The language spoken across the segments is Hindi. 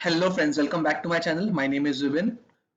Hello friends, welcome back to my channel. My name is Zubin.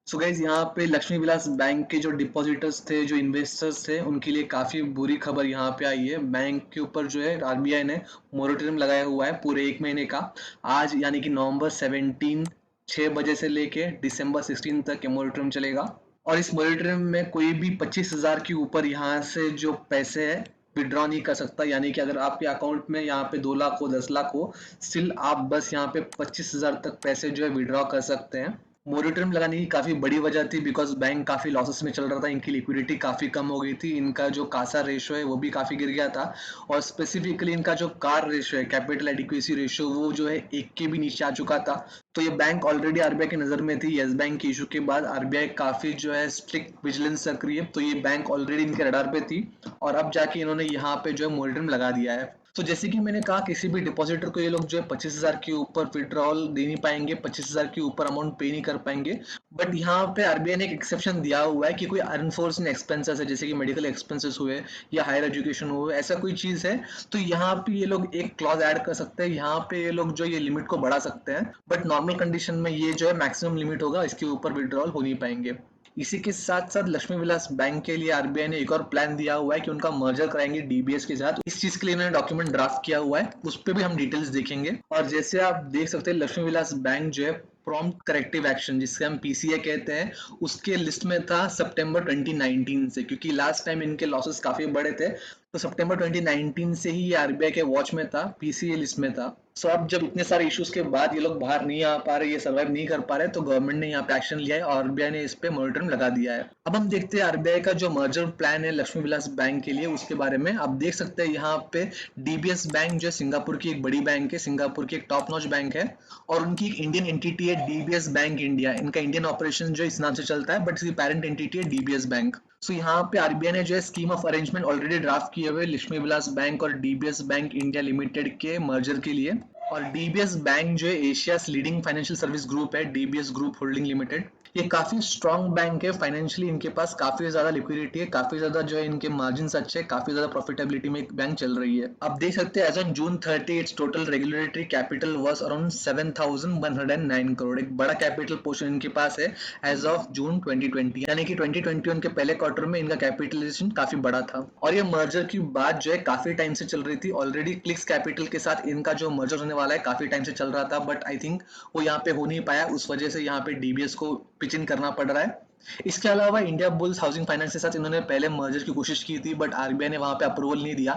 So guys, यहाँ पे लक्ष्मी विलास बैंक के जो डिपॉजिटर्स थे, जो इन्वेस्टर्स थे, उनके लिए काफ़ी बुरी खबर यहाँ पे आई है। बैंक के ऊपर जो है आरबीआई ने मोरेटोरियम लगाया हुआ है पूरे 1 महीने का। आज यानी कि नवंबर 17 6 बजे से लेके दिसंबर 16 तक ये मोरेटोरियम चलेगा। और इस मोरेटोरियम में कोई भी 25,000 के ऊपर यहाँ से जो पैसे है विड्रॉ नहीं कर सकता। यानी कि अगर आपके अकाउंट में यहाँ पे 2 लाख हो, 10 लाख हो, स्टिल आप बस यहाँ पे 25,000 तक पैसे जो है विड्रॉ कर सकते हैं। मोरेटोरियम लगाने की काफी बड़ी वजह थी बिकॉज बैंक काफी लॉसेस में चल रहा था। इनकी लिक्विडिटी काफी कम हो गई थी। इनका जो कासा रेशियो है वो भी काफी गिर गया था। और स्पेसिफिकली इनका जो कार रेशियो है, कैपिटल एडिक्वेसी रेशियो, वो जो है 1 के भी नीचे आ चुका था। तो ये बैंक ऑलरेडी आरबीआई की नजर में थी। यस बैंक के इशू के बाद आरबीआई काफी जो है स्ट्रिक्ट विजिलेंस रख रही है। तो ये बैंक ऑलरेडी इनके रडार पे थी और अब जाके इन्होंने यहाँ पे जो है मोरेटोरियम लगा दिया है। तो जैसे कि मैंने कहा, किसी भी डिपॉजिटर को ये लोग जो है 25,000 के ऊपर विड्रॉल दे नहीं पाएंगे, 25,000 के ऊपर अमाउंट पे नहीं कर पाएंगे। बट यहाँ पे आरबीआई ने एक एक्सेप्शन दिया हुआ है कि कोई अनफोर्सन एक्सपेंसेस है, जैसे कि मेडिकल एक्सपेंसेस हुए या हायर एजुकेशन हुए, ऐसा कोई चीज है तो यहाँ पे ये लोग एक क्लॉज ऐड कर सकते हैं। यहाँ पे ये लोग जो ये लिमिट को बढ़ा सकते हैं। बट नॉर्मल कंडीशन में ये जो है मैक्सिमम लिमिट होगा, इसके ऊपर विड्रॉल हो नहीं पाएंगे। इसी के साथ साथ लक्ष्मी विलास बैंक के लिए आरबीआई ने एक और प्लान दिया हुआ है कि उनका मर्जर कराएंगे डीबीएस के साथ। इस चीज के लिए इन्होंने डॉक्यूमेंट ड्राफ्ट किया हुआ है, उस पर भी हम डिटेल्स देखेंगे। और जैसे आप देख सकते हैं, लक्ष्मी विलास बैंक जो है प्रॉम्प्ट करेक्टिव एक्शन, जिससे हम पीसीए कहते हैं, उसके लिस्ट में था सितंबर 2019 से, क्योंकि लास्ट टाइम इनके लॉसेस काफी बड़े थे। तो सितंबर 2019 से ही ये आरबीआई के वॉच में था, पीसीए लिस्ट में था। सो अब जब इतने सारे इश्यूज के बाद ये लोग बाहर नहीं आ पा रहे, ये सर्वाइव नहीं कर पा रहे, तो गवर्नमेंट ने यहाँ पे एक्शन लिया है और आरबीआई ने इस पे मोरेटोरियम लगा दिया है। अब हम देखते हैं आरबीआई का जो मर्जर प्लान है लक्ष्मी विलास बैंक के लिए, उसके बारे में। आप देख सकते हैं यहाँ पे डीबीएस बैंक जो सिंगापुर की एक बड़ी बैंक है, सिंगापुर की एक टॉप नॉच बैंक है, और उनकी एक इंडियन एंटिटी है डीबीएस बैंक इंडिया। इनका इंडियन ऑपरेशन जो इस नाम से चलता है, बट इसकी पेरेंट एंटिटी है डीबीएस बैंक। सो यहाँ पे आरबीआई ने जो है scheme of arrangement already draft किए हुए लक्ष्मी विलास बैंक और डीबीएस बैंक इंडिया लिमिटेड के मर्जर के लिए। और डीबीएस बैंक जो है Asia's leading financial service group है, डीबीएस ग्रुप होल्डिंग लिमिटेड। ये काफी स्ट्रॉन्ग बैंक है फाइनेंशियली, इनके पास काफी ज्यादा लिक्विडिटी है, काफी ज्यादा जो है इनके मार्जिन अच्छे हैं, काफी ज्यादा प्रॉफिटेबिलिटी में एक बैंक चल रही है। आप देख सकते हैं as on June 30 it's total regulatory capital was around 7,109 crore. एक बड़ा कैपिटल पोर्शन इनके पास है एज ऑफ जून 2020, यानी कि 2021 के पहले क्वार्टर में इनका कैपिटलाइजेशन काफी बड़ा था। और ये मर्जर की बात जो है काफी टाइम से चल रही थी। ऑलरेडी क्लिक्स कैपिटल के साथ इनका जो मर्जर होने वाला है काफी टाइम से चल रहा था, बट आई थिंक वो यहाँ पे हो नहीं पाया। उस वजह से यहाँ पे डीबीएस को पिच इन करना पड़ रहा है। इसके अलावा इंडिया बुल्स हाउसिंग फाइनेंस के साथ इन्होंने पहले मर्जर की कोशिश की थी, बट आरबीआई ने वहां पे अप्रूवल नहीं दिया।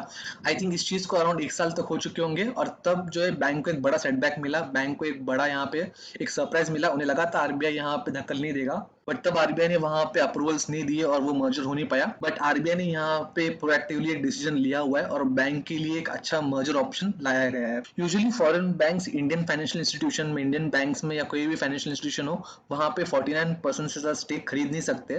आई थिंक इस चीज को अराउंड 1 साल तक हो चुके होंगे, और तब जो है बैंक को एक बड़ा सेटबैक मिला, बैंक को एक बड़ा यहाँ पे एक सरप्राइज मिला। उन्हें लगा था आरबीआई यहाँ पे धक्कल नहीं देगा, बट तब आरबीआई ने वहां पे अप्रूवल्स नहीं दिए और वो मर्जर हो नहीं पाया। बट आरबीआई ने यहाँ पे प्रोएक्टिवली एक डिसीजन लिया हुआ है और बैंक के लिए एक अच्छा मर्जर ऑप्शन लाया गया है। Usually foreign banks Indian financial institution में, इंडियन बैंक्स में या कोई भी फाइनेंशियल इंस्टीट्यूशन हो, वहां पे 49% से ज्यादा स्टेक खरीद नहीं सकते।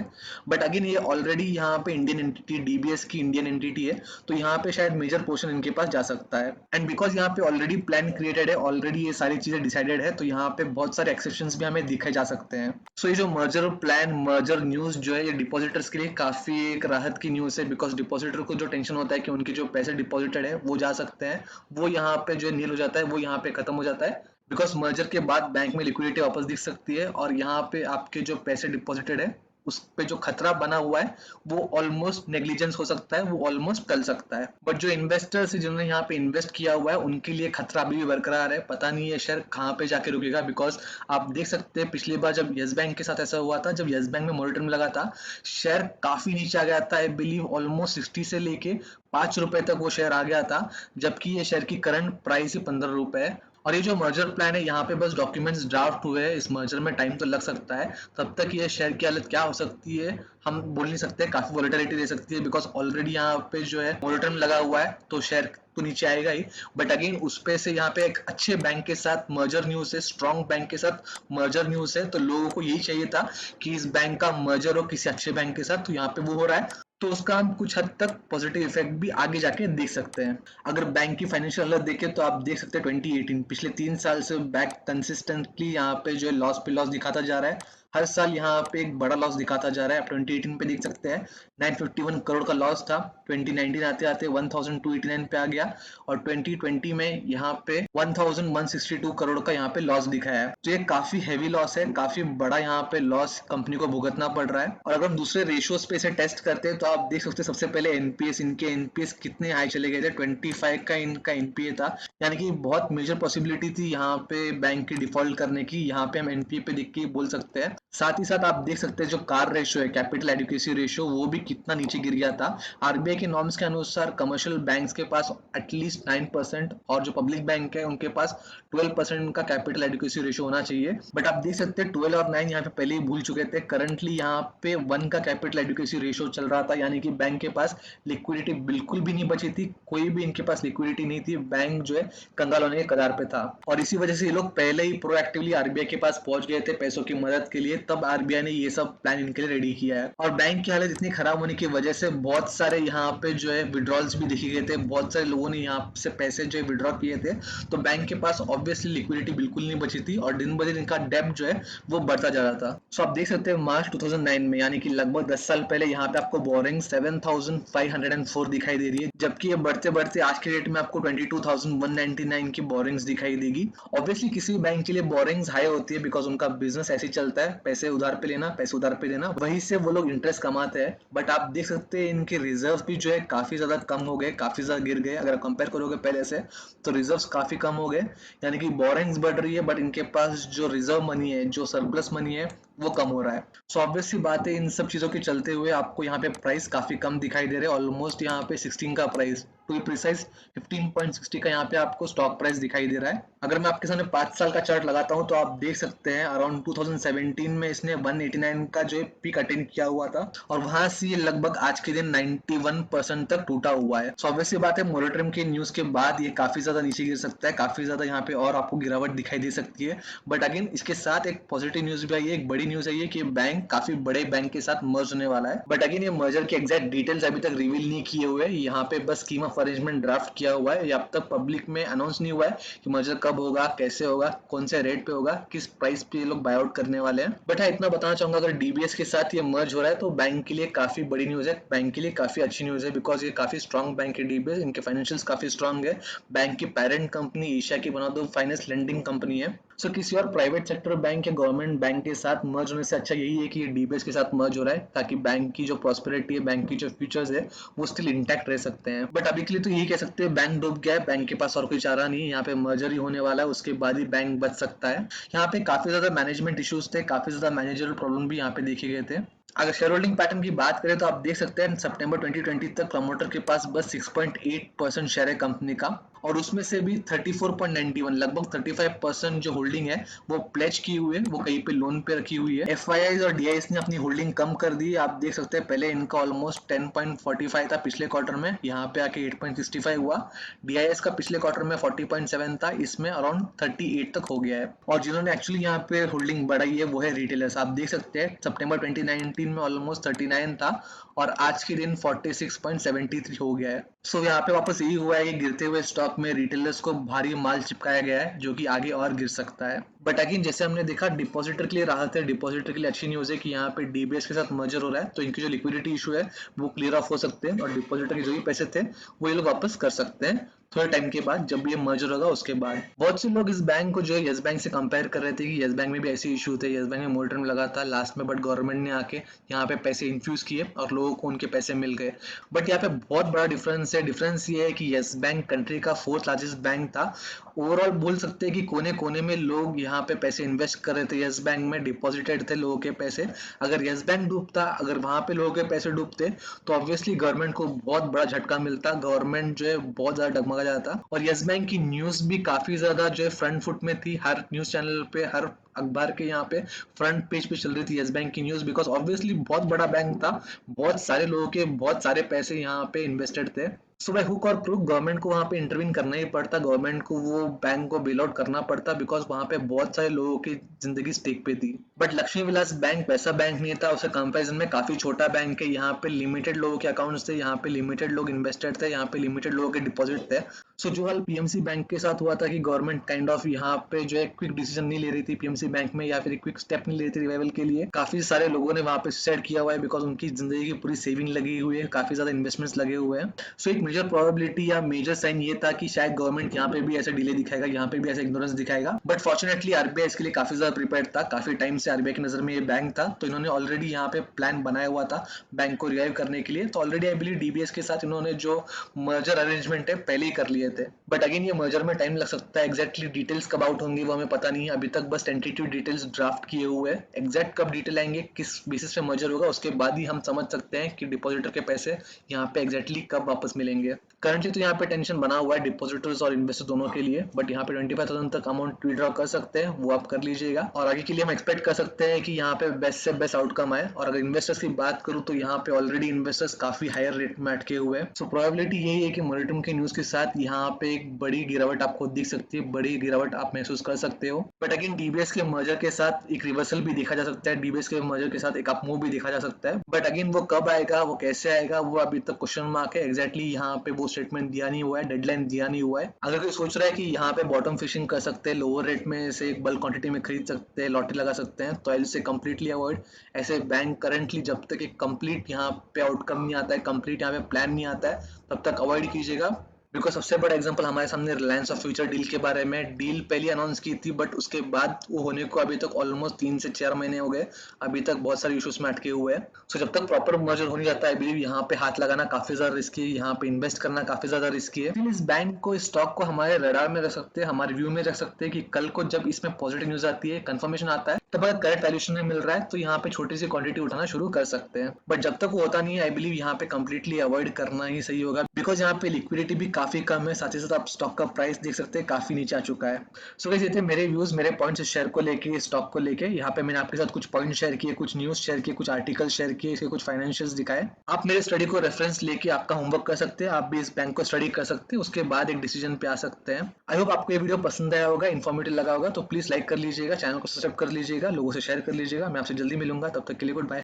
बट अगेन ये ऑलरेडी यहाँ पे इंडियन एंटिटी, डीबीएस की इंडियन एंटिटी है, तो यहाँ पे शायद मेजर पोर्शन इनके पास जा सकता है। एंड बिकॉज यहाँ पे ऑलरेडी प्लान क्रिएटेड है, ऑलरेडी ये सारी चीजें डिसाइडेड है, तो यहाँ पे बहुत सारे एक्सेप्शंस भी हमें दिखे जा सकते हैं। सो ये जो मर्जर प्लान, मर्जर न्यूज जो है, ये डिपॉजिटर्स के लिए काफी एक राहत की न्यूज है। बिकॉज डिपॉजिटर को जो टेंशन होता है कि उनके जो पैसे डिपॉजिटेड है वो जा सकते हैं, वो यहाँ पे जो नील हो जाता है, वो यहाँ पे खत्म हो जाता है। बिकॉज मर्जर के बाद बैंक में लिक्विडिटी वापस दिख सकती है, और यहाँ पे आपके जो पैसे डिपॉजिटेड है उस पे जो खतरा बना हुआ है वो ऑलमोस्ट नेग्लिजेंस हो सकता है, वो ऑलमोस्ट टल सकता है। बट जो इन्वेस्टर्स है जिन्होंने यहाँ पे इन्वेस्ट किया हुआ है, उनके लिए खतरा अभी भी बरकरार है। पता नहीं है शेयर कहाँ पे जाके रुकेगा। बिकॉज आप देख सकते हैं पिछली बार जब यस बैंक के साथ ऐसा हुआ था, जब यस बैंक में मोरेटोरियम लगा था, शेयर काफी नीचे आ गया था। आई बिलीव ऑलमोस्ट 60 से लेके 5 रुपए तक वो शेयर आ गया था, जबकि ये शेयर की करंट प्राइस ही 15 रुपए है। और ये जो मर्जर प्लान है, यहाँ पे बस डॉक्यूमेंट्स ड्राफ्ट हुए हैं, इस मर्जर में टाइम तो लग सकता है। तब तक ये शेयर की हालत क्या हो सकती है हम बोल नहीं सकते, काफी वोलेटिलिटी दे सकती है। बिकॉज ऑलरेडी यहाँ पे जो है मोरेटोरियम लगा हुआ है, तो शेयर तो नीचे आएगा ही। बट अगेन उस पे से यहाँ पे एक अच्छे बैंक के साथ मर्जर न्यूज है, स्ट्रॉन्ग बैंक के साथ मर्जर न्यूज है, तो लोगों को यही चाहिए था कि इस बैंक का मर्जर हो किसी अच्छे बैंक के साथ, तो यहाँ पे वो हो रहा है। तो उसका हम कुछ हद तक पॉजिटिव इफेक्ट भी आगे जाके देख सकते हैं। अगर बैंक की फाइनेंशियल हालत देखें तो आप देख सकते हैं 2018 पिछले 3 साल से बैंक कंसिस्टेंटली यहाँ पे जो है लॉस पे लॉस दिखाता जा रहा है। हर साल यहाँ पे एक बड़ा लॉस दिखाता जा रहा है। आप 2018 पे देख सकते हैं 951 करोड़ का लॉस था। 2019 आते आते 1289 पे आ गया और 2020 में यहाँ पे 1162 करोड़ का यहाँ पे लॉस दिखाया है। तो ये काफी हैवी लॉस है, काफी बड़ा यहाँ पे लॉस कंपनी को भुगतना पड़ रहा है। और अगर हम दूसरे रेशियोज पे इसे टेस्ट करते हैं तो आप देख सकते हैं सबसे पहले एनपीएस, इनके एनपीएस कितने हाई चले गए थे। 25 का इनका एनपीए था, यानी कि बहुत मेजर पॉसिबिलिटी थी यहाँ पे बैंक की डिफॉल्ट करने की। यहाँ पे हम एनपीए पे देख के बोल सकते हैं। साथ ही साथ आप देख सकते हैं जो कार रेशियो है, कैपिटल एडिक्वेसी रेशियो, वो भी कितना नीचे गिर गया था। आरबीआई के नॉर्म्स के अनुसार कमर्शियल बैंक्स के पास एटलीस्ट 9% और जो पब्लिक बैंक है उनके पास 12% का कैपिटल एडिक्वेसी रेशियो होना चाहिए। बट आप देख सकते हैं 12 और 9 यहाँ पे पहले ही भूल चुके थे। करंटली यहाँ पे 1 का कैपिटल एडिक्वेसी रेशियो चल रहा था, यानी कि बैंक के पास लिक्विडिटी बिल्कुल भी नहीं बची थी, कोई भी इनके पास लिक्विडिटी नहीं थी। बैंक जो है कंगाल होने के कगार पे था और इसी वजह से ये लोग पहले ही प्रोएक्टिवली आरबीआई के पास पहुंच गए थे पैसों की मदद के लिए। तब आरबीआई ने ये सब प्लान इनके लिए रेडी किया है। और बैंक की हालत इतनी खराब होने की वजह से बहुत सारे यहाँ पे जो है विड्रॉल्स भी देखे गए थे। बहुत सारे लोगों ने यहाँ से पैसे जो है विड्रॉ किए थे, तो बैंक के पास ऑब्वियसली लिक्विडिटी बिल्कुल नहीं बची थी और दिन ब दिन इनका डेब्ट जो है वो बढ़ता जा रहा था। सो आप देख सकते हैं मार्च 2009 में, यानी कि लगभग 10 साल पहले, यहाँ पे आपको बोरिंग 7504 दिखाई दे रही है, जबकि ये बढ़ते बढ़ते आज के डेट में आपको 22,199 की बोरिंग्स दिखाई देगी। ऑब्वियसली किसी भी बैंक के लिए बोरिंग्स हाई होती है बिकॉज उनका बिजनेस ऐसे ही चलता है, पैसे उधार पे लेना, पैसे उधार पे देना, वहीं से वो लोग इंटरेस्ट कमाते हैं। बट आप देख सकते हैं इनके रिजर्व भी जो है काफी ज्यादा कम हो गए, काफी ज्यादा गिर गए। अगर कंपेयर करोगे पहले से तो रिजर्व्स काफी कम हो गए, यानी कि बोरिंग्स बढ़ रही है बट इनके पास जो रिजर्व मनी है, जो सरप्लस मनी है, वो कम हो रहा है। सो ऑब्वियस सी बात है, इन सब चीजों के चलते हुए आपको यहाँ पे प्राइस काफी कम दिखाई दे रहे हैं। ऑलमोस्ट यहाँ पे 16 का प्राइस, टू बी प्रिसाइज 15.60 का यहाँ पे आपको स्टॉक प्राइस दिखाई दे रहा है। अगर मैं आपके सामने 5 साल का चार्ट लगाता हूँ तो आप देख सकते हैं अराउंड 2017 में इसने 189 का जो पीक अटेंड किया हुआ था और वहां से ये लगभग आज के दिन 91% तक टूटा हुआ है। सो ऑब्वियस सी बात है, मोरेटोरियम के न्यूज के बाद ये काफी ज्यादा नीचे गिर सकता है, काफी ज्यादा यहाँ पे और आपको गिरावट दिखाई दे सकती है। बट अगेन इसके साथ एक पॉजिटिव न्यूज भी आई है, एक बड़ी न्यूज आई है कि बैंक काफी बड़े बैंक के साथ मर्ज होने वाला है। बट अगेन ये मर्जर के एग्जैक्ट डिटेल्स अभी तक रिवील नहीं किए हुए, यहाँ पे बस स्कीम ऑफ अरेंजमेंट ड्राफ्ट किया हुआ है। ये अब तक पब्लिक में अनाउंस नहीं हुआ है कि मर्जर कब होगा, कैसे होगा, कौन से रेट पे होगा, किस प्राइस पे ये लोग बाय आउट करने वाले हैं। बट हाँ, इतना बताना चाहूंगा, अगर डीबीएस के साथ ये मर्ज हो रहा है तो बैंक के लिए काफी बड़ी न्यूज है, बैंक के लिए काफी अच्छी न्यूज है बिकॉज ये काफी स्ट्रॉन्ग बैंक है डीबीएस, इनके फाइनेंशियल्स काफी स्ट्रॉन्ग है। बैंक की पेरेंट कंपनी एशिया की one of the finest lending company है। सो किसी और प्राइवेट सेक्टर बैंक या गवर्नमेंट बैंक के साथ मर्ज होने से अच्छा यही है कि ये डीबीएस के साथ मर्ज हो रहा है, ताकि बैंक की जो प्रॉस्पेरिटी है, बैंक की जो फ्यूचर्स है, वो स्टिल इंटैक्ट रह सकते हैं। बट अभी के लिए तो यही कह सकते हैं बैंक डूब गया है, बैंक के पास और कोई चारा नहीं है, यहाँ पे मर्जर ही होने वाला है, उसके बाद ही बैंक बच सकता है। यहाँ पे काफी ज्यादा मैनेजमेंट इश्यूज थे, काफी ज्यादा मैनेजरल प्रॉब्लम भी यहाँ पे देखे गए थे। अगर शेयर होल्डिंग पैटर्न की बात करें तो आप देख सकते हैं सितंबर 2020 तक प्रमोटर के पास बस 6.8% शेयर है कंपनी का और उसमें से भी 34.91 लगभग 35% जो होल्डिंग है वो प्लेज की हुई है, वो कहीं पे लोन पे रखी हुई है। एफआईआईज और डीआईएस ने अपनी होल्डिंग कम कर दी। आप देख सकते हैं पहले इनका ऑलमोस्ट 10.45 था पिछले क्वार्टर में, यहाँ पे आके 8.65 हुआ। डीआईएस का पिछले क्वार्टर में 40.7 था, इसमें अराउंड 38 तक हो गया है। और जिन्होंने एक्चुअली यहाँ पे होल्डिंग बढ़ाई है वो है रिटेलर्स। आप देख सकते हैं सितंबर 2019 में ऑलमोस्ट 39 था और आज के दिन 46.73 हो गया है। सो यहाँ पे वापस यही हुआ है कि गिरते हुए स्टॉक में रिटेलर्स को भारी माल चिपकाया गया है, जो कि आगे और गिर सकता है। बट अगेन जैसे हमने देखा डिपॉजिटर के लिए राहत है, डिपॉजिटर के लिए अच्छी न्यूज है कि यहाँ पे डीबीएस के साथ मर्जर हो रहा है, तो इनकी जो लिक्विडिटी इशू है वो क्लियर ऑफ हो सकते हैं और डिपॉजिटर के जो भी पैसे थे वो ये लोग वापस कर सकते हैं थोड़े टाइम के बाद, जब ये मर्जर होगा उसके बाद। बहुत से लोग इस बैंक को जो है येस बैंक से कंपेयर कर रहे थे कि येस बैंक में भी ऐसे इशू थे, येस बैंक में मोरेटोरियम लगा था लास्ट में, बट गवर्नमेंट ने आके यहाँ पे पैसे इन्फ्यूज किए और लोगों को उनके पैसे मिल गए। बट यहाँ पे बहुत बड़ा डिफरेंस है। डिफरेंस ये है कि येस बैंक कंट्री का 4th लार्जेस्ट बैंक था। ओवरऑल बोल सकते हैं कि कोने कोने में लोग यहाँ पे पैसे इन्वेस्ट कर रहे थे, येस बैंक में डिपॉजिटेड थे लोगों के पैसे। अगर येस बैंक डूबता, अगर वहां पे लोगों के पैसे डूबते तो ऑब्वियसली गवर्नमेंट को बहुत बड़ा झटका मिलता, गवर्नमेंट जो है बहुत ज्यादा डगमगा जाता। और येस बैंक की न्यूज भी काफी ज्यादा जो है फ्रंट फुट में थी, हर न्यूज चैनल पे, हर अखबार के यहाँ पे फ्रंट पेज पे चल रही थी येस बैंक की न्यूज, बिकॉज ऑब्वियसली बहुत बड़ा बैंक था, बहुत सारे लोगों के बहुत सारे पैसे यहाँ पे इन्वेस्टेड थे। सो बाय हुक और क्रूक गवर्नमेंट को वहां पे इंटरवीन करना ही पड़ता, गवर्नमेंट को वो बैंक को बेल आउट करना पड़ता, बिकॉज वहां पे बहुत सारे लोगों की जिंदगी स्टेक पे थी। बट लक्ष्मी विलास बैंक वैसा बैंक नहीं था, उसके कंपैरिजन में काफी छोटा बैंक है। यहाँ पे लिमिटेड लोगों के अकाउंट्स थे, यहाँ पे लिमिटेड लोग इन्वेस्टेड थे, यहाँ पे लिमिटेड लोगों के डिपॉजिट थे। सो जो हाल पीएमसी बैंक के साथ हुआ था कि गवर्नमेंट काइंड ऑफ यहाँ पे जो है क्विक डिसीजन नहीं ले रही थी पीएमसी बैंक में, या फिर क्विक स्टेप नहीं ले रही थी रिवाइवल के लिए। काफी सारे लोगों ने वहां पे सुसाइड किया हुआ है बिकॉज उनकी जिंदगी की पूरी सेविंग लगी हुई है, काफी ज्यादा इन्वेस्टमेंट्स लगे हुए हैं। सो एक मेजर प्रोबेबिलिटी या मेजर साइन ये था कि शायद गवर्नमेंट यहाँ पे भी ऐसा डिले दिखाएगा, यहाँ पे भी ऐसा इग्नोरेंस दिखाएगा। बट फॉर्चुनेटली आरबीआई इसके लिए काफी ज्यादा प्रिपेयर्ड था, काफी टाइम से आरबीआई की नजर में ये बैंक था, तो इन्होंने ऑलरेडी यहाँ पे प्लान बनाया हुआ था बैंक को रिवाइव करने के लिए। तो ऑलरेडी आई बिलीव डीबीएस के साथ इन्होंने जो मर्जर अरेंजमेंट है पहले ही कर लिए थे। बट अगेन ये मर्जर में टाइम लग सकता है, एग्जैक्टली डिटेल्स कब आउट होंगी वो हमें पता नहीं है अभी तक, बस टेंटेटिव डिटेल्स ड्राफ्ट किए हुए हैं। एग्जैक्ट कब डिटेल आएंगे, किस बेसिस पे मर्जर होगा, उसके बाद ही हम समझ सकते हैं कि डिपॉजिटर के पैसे यहाँ पे एग्जैक्टली कब वापस मिलेंगे। करंटली तो यहाँ पे टेंशन बना हुआ है डिपॉजिटर्स और इन्वेस्टर दोनों के लिए, बट यहाँ पे 25,000 तक अमाउंट विड्रॉ कर सकते हैं, वो आप कर लीजिएगा। और आगे के लिए हम एक्सपेक्ट कर सकते हैं कि यहाँ पे बेस्ट से बेस्ट आउटकम आए। और अगर इन्वेस्टर्स की बात करूँ तो यहाँ पे ऑलरेडी इन्वेस्टर्स काफी हायर रेट में अटके हुए हैं। सो प्रोबेबिलिटी यही है कि मोरेटम के न्यूज के साथ यहाँ पे एक बड़ी गिरावट आपको दिख सकती है, बड़ी गिरावट आप महसूस कर सकते हो। बट अगेन डीबीएस के मर्जर के साथ एक रिवर्सल भी देखा जा सकता है, डीबीएस के मर्जर के साथ एक अप मूव भी देखा जा सकता है। बट अगेन वो कब आएगा, वो कैसे आएगा, वो अभी तक क्वेश्चन मार्क है। एग्जैक्टली यहाँ पे वो स्टेटमेंट दिया नहीं हुआ है, डेडलाइन दिया नहीं हुआ है। अगर कोई सोच रहा है कि यहाँ पे बॉटम फिशिंग कर सकते हैं, लोअर रेट में से एक बल्क क्वांटिटी में खरीद सकते हैं, लॉटरी लगा सकते हैं, तो आई से कंप्लीटली अवॉइड। ऐसे बैंक करंटली जब तक एक कंप्लीट यहाँ पे आउटकम नहीं आता है, कंप्लीट यहाँ पे प्लान नहीं आता है, तब तक अवॉइड कीजिएगा। बिकॉज सबसे बड़ा एग्जांपल हमारे सामने रिलायंस ऑफ फ्यूचर डील के बारे में, डील पहले अनाउंस की थी बट उसके बाद वो होने को अभी तक ऑलमोस्ट 3 से 4 महीने हो गए, अभी तक बहुत सारे इश्यूज में अटके हुए हैं। सो जब तक प्रॉपर मर्जर हो नहीं जाता है, बिलीव यहाँ पे हाथ लगाना काफी ज्यादा रिस्की है, यहाँ पे इन्वेस्ट करना काफी ज्यादा रिस्की है। इस बैंक को, इस स्टॉक को हमारे रडार में रख सकते हैं, हमारे व्यू में रख सकते हैं कि कल को जब इसमें पॉजिटिव न्यूज आती है, कंफर्मेशन आता है, तब अगर करेक्ट वैल्यूएशन में मिल रहा है तो यहाँ पे छोटी सी क्वांटिटी उठाना शुरू कर सकते हैं। बट जब तक वो होता नहीं है, आई बिलीव यहाँ पे कंप्लीटली अवॉइड करना ही सही होगा, बिकॉज यहाँ पे लिक्विडिटी भी काफी कम है, साथ ही साथ आप स्टॉक का प्राइस देख सकते हैं काफी नीचे आ चुका है। सो गाइस ये थे मेरे व्यूज, मेरे पॉइंट्स शेयर को लेके, स्टॉक को लेके। यहाँ पे मैंने आपके साथ कुछ पॉइंट शेयर किए, कुछ न्यूज शेयर किए, कुछ आर्टिकल शेयर किए, इसके कुछ फाइनेंशियल्स दिखाए। आप मेरे स्टडी को रेफरेंस लेके आपका होमवर्क कर सकते हैं, आप भी इस बैंक को स्टडी कर सकते हैं, उसके बाद एक डिसीजन पे आ सकते हैं। आई होप आपको ये वीडियो पसंद आया होगा, इन्फॉर्मेटिव लगा होगा, तो प्लीज लाइक कर लीजिएगा, चैनल को सब्सक्राइब कर लीजिएगा, लोगों से शेयर कर लीजिएगा। मैं आपसे जल्दी मिलूंगा, तब तक के लिए गुड बाय।